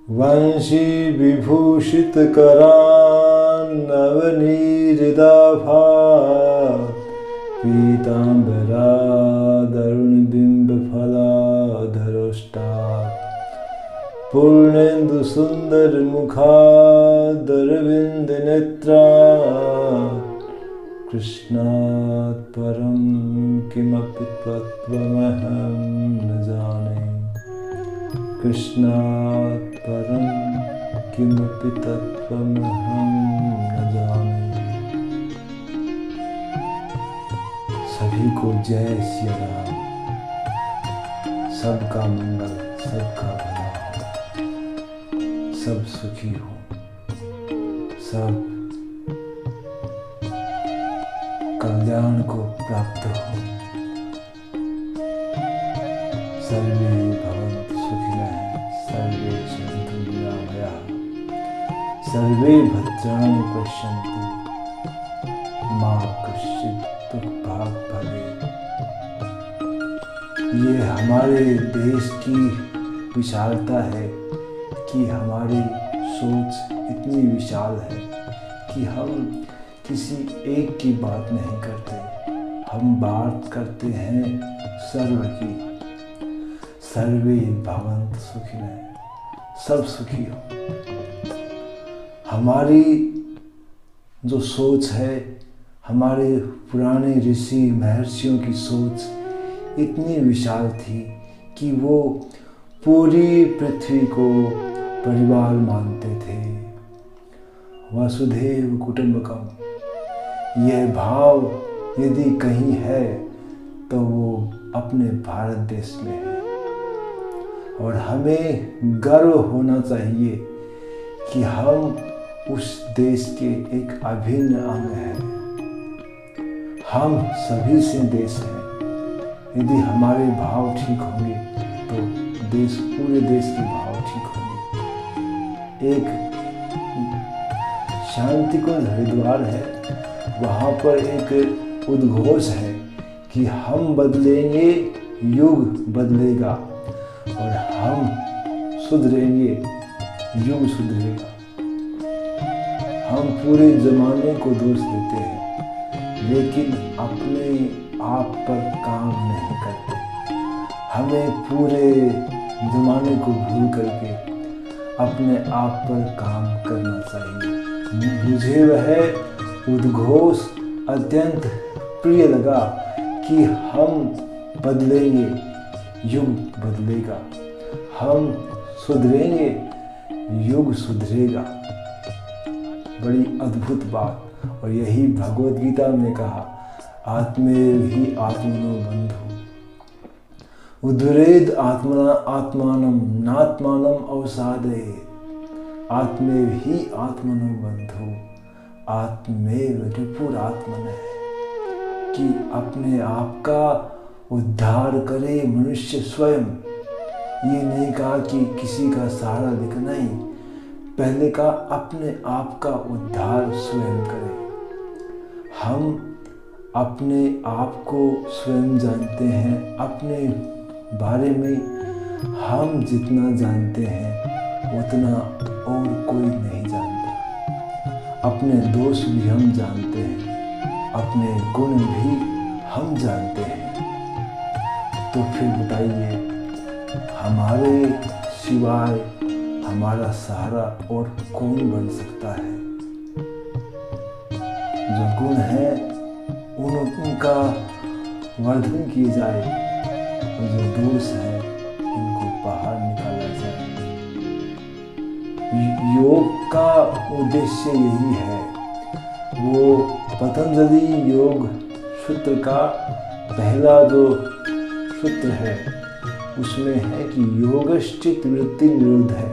वंशी विभूषित करान्नवनीरिदाभा पीताम्बरादरुणबिम्बफलाधरोष्टात् पूर्णेन्दु सुंदर मुखादरविन्दनेत्रात् कृष्णात् परं किमपि तत्त्वमहं न जाने। कृष्णात् परं किमपि तत्त्वमहं न जाने। सभी को जय श्री राम। सबका मंगल, सबका भला हो, सब सुखी हो, सब कल्याण को प्राप्त हो। सर्वे भवन्तु सुखिनः, सर्वे सन्तु निरामयाः, सर्वे भद्राणि पश्यन्तु, मा कश्चित् दुःखभाग् भवेत्। ये हमारे देश की विशालता है कि हमारी सोच इतनी विशाल है कि हम किसी एक की बात नहीं करते, हम बात करते हैं सर्व की। सर्वे भवन्तु सुखिनः, सब सुखी हो। हमारी जो सोच है, हमारे पुराने ऋषि महर्षियों की सोच इतनी विशाल थी कि वो पूरी पृथ्वी को परिवार मानते थे। वसुधैव कुटुम्बकम, यह भाव यदि कहीं है तो वो अपने भारत देश में है। और हमें गर्व होना चाहिए कि हम उस देश के एक अभिन्न अंग हैं। हम सभी से देश हैं। यदि हमारे भाव ठीक होंगे तो देश, पूरे देश के भाव ठीक होंगे। एक शांति कुंज हरिद्वार है, वहाँ पर एक उद्घोष है कि हम बदलेंगे, युग बदलेगा, और हम सुधरेंगे, युग सुधरेगा। हम पूरे जमाने को दोष देते हैं लेकिन अपने आप पर काम नहीं करते। हमें पूरे जमाने को भूल करके अपने आप पर काम करना चाहिए। मुझे वह उद्घोष अत्यंत प्रिय लगा कि हम बदलेंगे, युग बदलेगा, हम सुधरेंगे, युग सुधरेगा। बड़ी अद्भुत बात। और यही भगवद गीता में कहा, आत्मेव हि आत्मनो बंधु उद्धरेद आत्मना आत्मानं नात्मानं अवसादयेत्। आत्मेव हि आत्मनो बंधु आत्मेव रिपुरात्मनः, कि अपने आप का उद्धार करे मनुष्य स्वयं। ये नहीं कहा कि किसी का सहारा लेकर, नहीं, पहले का अपने आप का उद्धार स्वयं करें। हम अपने आप को स्वयं जानते हैं। अपने बारे में हम जितना जानते हैं उतना और कोई नहीं जानता। अपने दोष भी हम जानते हैं, अपने गुण भी हम जानते हैं। तो फिर बताइए, हमारे सिवाय हमारा सहारा और कौन बन सकता है? जो गुण है उनका वर्धन किया जाए, और जो दोष है उनको बाहर निकाला जाए। योग का उद्देश्य यही है। वो पतंजलि योग सूत्र का पहला जो सूत्र है उसमें है कि योगश्चित्त वृत्ति निरोध है,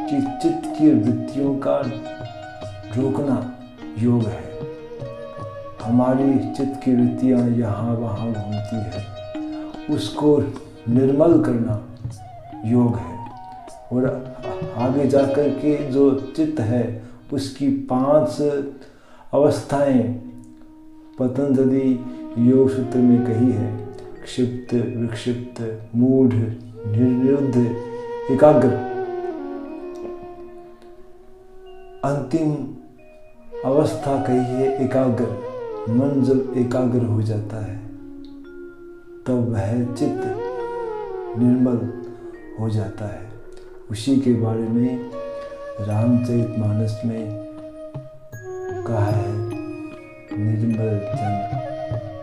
कि चित्त की वृत्तियों का रोकना योग है। हमारी चित्त की वृत्तियाँ यहाँ वहाँ घूमती है, उसको निर्मल करना योग है। और आगे जाकर के जो चित्त है उसकी 5 अवस्थाएं पतंजलि योग सूत्र में कही है। क्षिप्त, विक्षिप्त, मूढ़, निर्निरुद्ध, एकाग्र। अंतिम अवस्था कहिए एकाग्र, मन जब एकाग्र हो जाता है तब वह चित्त निर्मल हो जाता है। उसी के बारे में रामचरितमानस में कहा है, निर्मल जन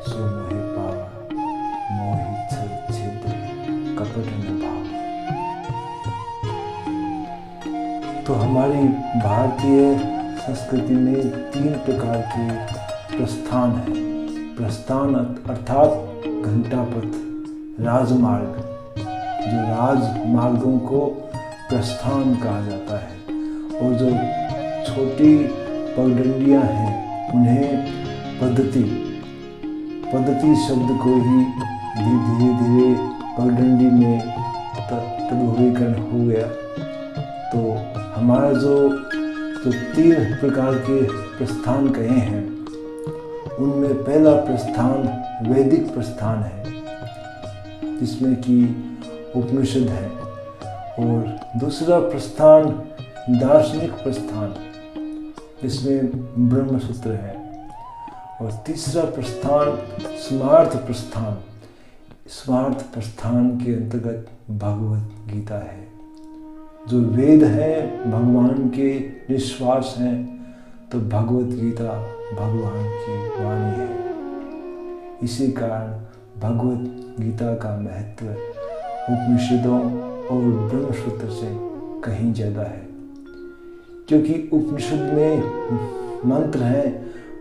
सो मोहि पावा, मोहि छल छिद्र कपट न भावा। तो हमारी भारतीय संस्कृति में 3 प्रकार के प्रस्थान है। प्रस्थान अर्थात घंटापथ, राजमार्ग, जो राजमार्गों को प्रस्थान कहा जाता है, और जो छोटी पगडंडियां हैं उन्हें पद्धति शब्द को ही धीरे धीरे पगडंडी में तद्भवीकरण हो गया। तो हमारा जो 3 प्रकार के प्रस्थान कहे हैं, उनमें पहला प्रस्थान वैदिक प्रस्थान है, जिसमें कि उपनिषद है, और दूसरा प्रस्थान दार्शनिक प्रस्थान, जिसमें ब्रह्मसूत्र है, और तीसरा प्रस्थान स्मार्थ प्रस्थान। स्मार्थ प्रस्थान के अंतर्गत भगवत गीता है, जो वेद है, भगवान के निश्वास हैं, तो भगवत गीता भगवान की वाणी है। इसी कारण भगवत गीता का महत्व उपनिषदों और ब्रह्मसूत्र से कहीं ज़्यादा है, क्योंकि उपनिषद में मंत्र हैं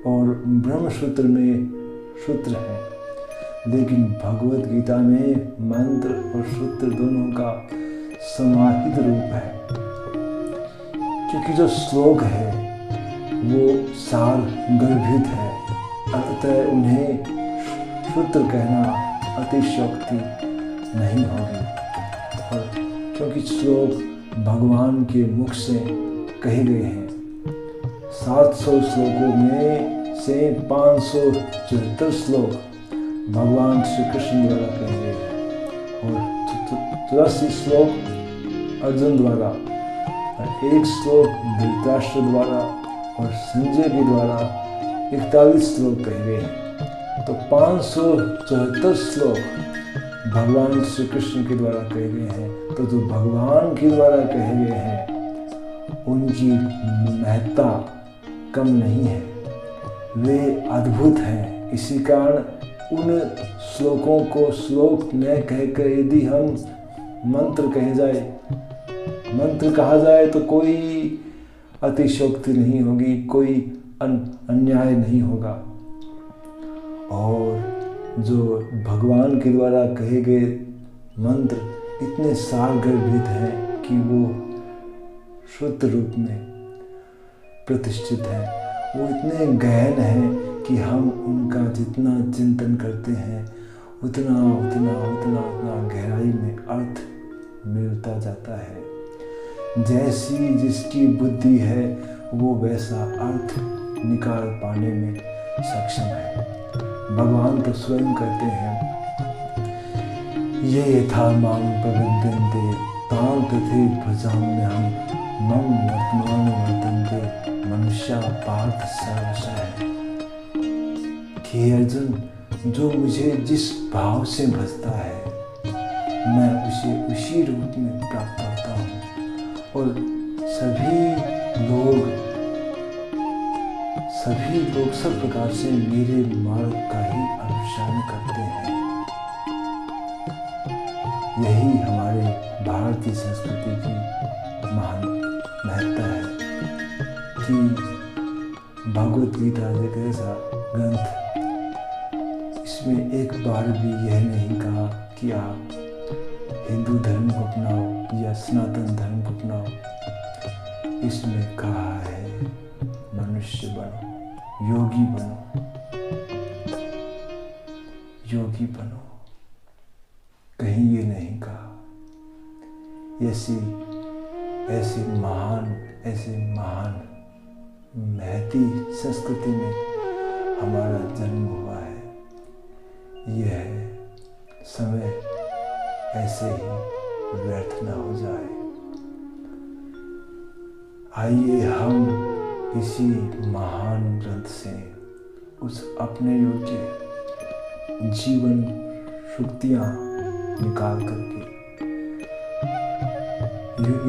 और ब्रह्मसूत्र में सूत्र हैं, लेकिन भगवत गीता में मंत्र और सूत्र दोनों का समाहित रूप है। क्योंकि जो श्लोक है वो सार गर्भित है, अतः उन्हें सूत्र कहना अतिशयोक्ति नहीं होगी। और क्योंकि श्लोक भगवान के मुख से कहे गए हैं, 700 श्लोकों में से 574 श्लोक भगवान श्री कृष्ण द्वारा कहे गए हैं, और 84 श्लोक अर्जुन द्वारा, 1 श्लोक धृतराष्ट्र द्वारा और संजय के द्वारा 41 श्लोक कहे गए हैं। तो 574 श्लोक भगवान श्री कृष्ण के द्वारा कहे गए हैं। तो जो भगवान के द्वारा कहे गए हैं उनकी महत्ता कम नहीं है, वे अद्भुत हैं। इसी कारण उन श्लोकों को श्लोक न कहकर यदि हम मंत्र कहा जाए तो कोई अतिशयोक्ति नहीं होगी, कोई अन्याय नहीं होगा। और जो भगवान के द्वारा कहे गए मंत्र इतने सारगर्भित हैं कि वो शुद्ध रूप में प्रतिष्ठित है, वो इतने गहन हैं कि हम उनका जितना चिंतन करते हैं उतना गहराई में अर्थ मिलता जाता है। जैसी जिसकी बुद्धि है वो वैसा अर्थ निकाल पाने में सक्षम है। भगवान तो स्वयं कहते हैं, ये यथा मां प्रबध्यन्ते तां तथे भजाम्यहम् मम वर्तमान वर्तन्ते मनुष्या पार्थ सर्वशः। कि अर्जुन, जो मुझे जिस भाव से भजता है मैं उसे उसी रूप में प्राप्त होता हूँ, और सभी लोग सब प्रकार से मेरे मार्ग का ही अनुसरण करते हैं। यही हमारे भारतीय संस्कृति की महान महत्ता है कि भगवत गीता एक ऐसा ग्रंथ, इसमें एक बार भी यह नहीं कहा कि आप हिंदू धर्म को अपनाओ या सनातन धर्म को अपनाओ। इसमें कहा है मनुष्य बनो, योगी बनो, योगी बनो। कहीं ये नहीं कहा। ऐसी महान महती संस्कृति में हमारा जन्म हुआ है। यह समय ऐसे ही व्यर्थ न हो जाए। आइए हम किसी महान ग्रंथ से उस अपने योग्य जीवन शुक्तियाँ निकाल करके,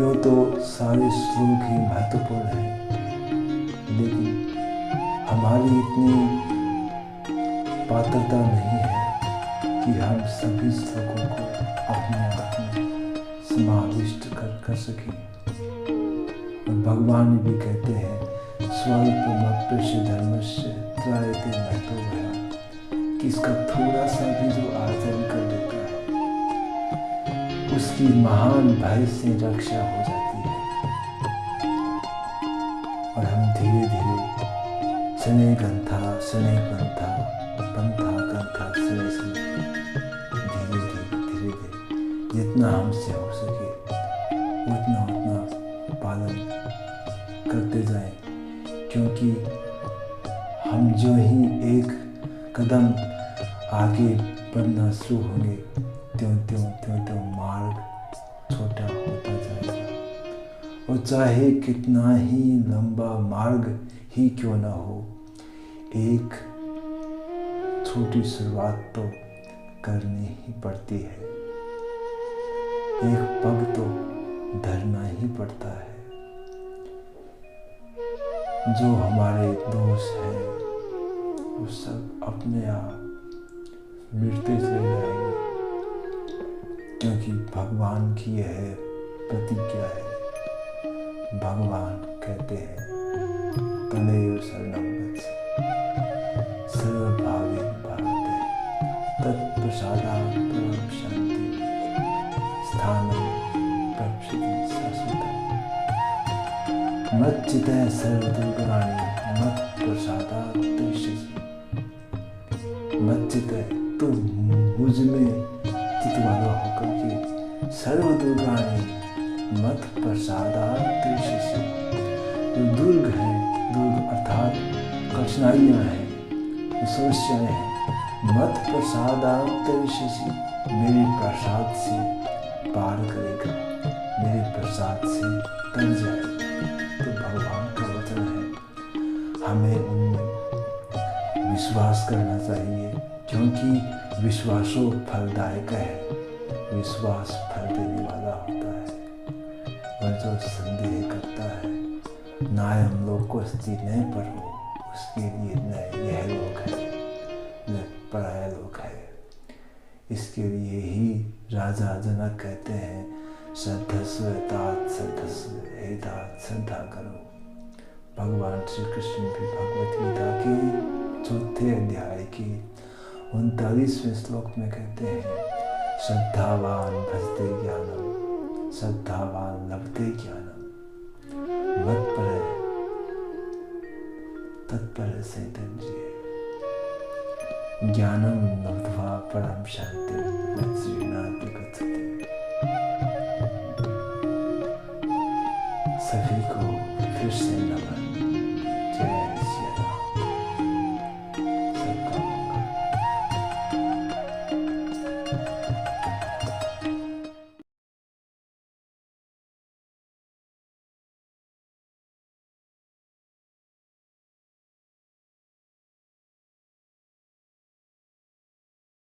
यो तो सारे श्लोक ही महत्वपूर्ण हैं, लेकिन हमारी इतनी पात्रता नहीं है कि हम सभी श्लोकों को अपने आप में समाविष्ट कर सकें। और भगवान भी कहते हैं स्वल्पमप्यस्य धर्मस्य त्रायते महतो भयात्, कि इसका थोड़ा सा भी जो आचरण कर लेता है उसकी महान भय से रक्षा हो जाती है। और हम धीरे धीरे शनैः ग्रंथा शनैः पंथा पंथा ग्रंथा शनैः शनैः धीरे धीरे जितना हमसे हो सके उतना पालन करते जाएं, क्योंकि हम जो ही एक कदम आगे बढ़ना शुरू होंगे त्यों मार्ग छोटा होता जाएगा। और चाहे कितना ही लंबा मार्ग ही क्यों ना हो, एक छोटी शुरुआत तो करनी ही पड़ती है, एक पग तो धरना ही पड़ता है। जो हमारे दोष हैं वो सब अपने आप मिटते चले जाएंगे, क्योंकि भगवान की यह प्रतिज्ञा है। भगवान कहते हैं तदेव शरणं गच्छ सर्वभावेन भारते तत्प्रसादात् परं शान्ति स्थानं प्राप्स्यति शाश्वतम्। मच्चित्तः सर्वदुर्गाणि मत्प्रसादात् तरिष्यसि। मच्चित्तः, तो मुझ में चित्त वाला होकर के सर्व दुर्गाणि मत प्रसादात् तरिष्यसि। जो दुर्ग है, दुर्ग अर्थात कठिनाइयाँ हैं, समस्याएं हैं, मत प्रसादात् तरिष्यसि, मेरे प्रसाद से पार करेगा, मेरे प्रसाद से तर जाएगा। तो भगवान का वचन है, हमें उनमें विश्वास करना चाहिए, क्योंकि विश्वासो फलदायक है, विश्वास फल देने वाला होता है। और जो संदेह करता है नायम लोकोस्ति न परो, उसके लिए न यह लोक है न पराया लोक है। इसके लिए ही राजा जनक कहते हैं श्रद्धस्व तात श्रद्धस्व एतात श्रद्धा करो। भगवान श्री कृष्ण भी भगवत गीता के चौथे अध्याय के 39वें श्लोक में कहते हैं श्रद्धावान भजते ज्ञानम श्रद्धावान लभते ज्ञानम मत्पर तत्पर संयुज्यते ज्ञानम लब्ध्वा परम शांतिं मत्सृणाति।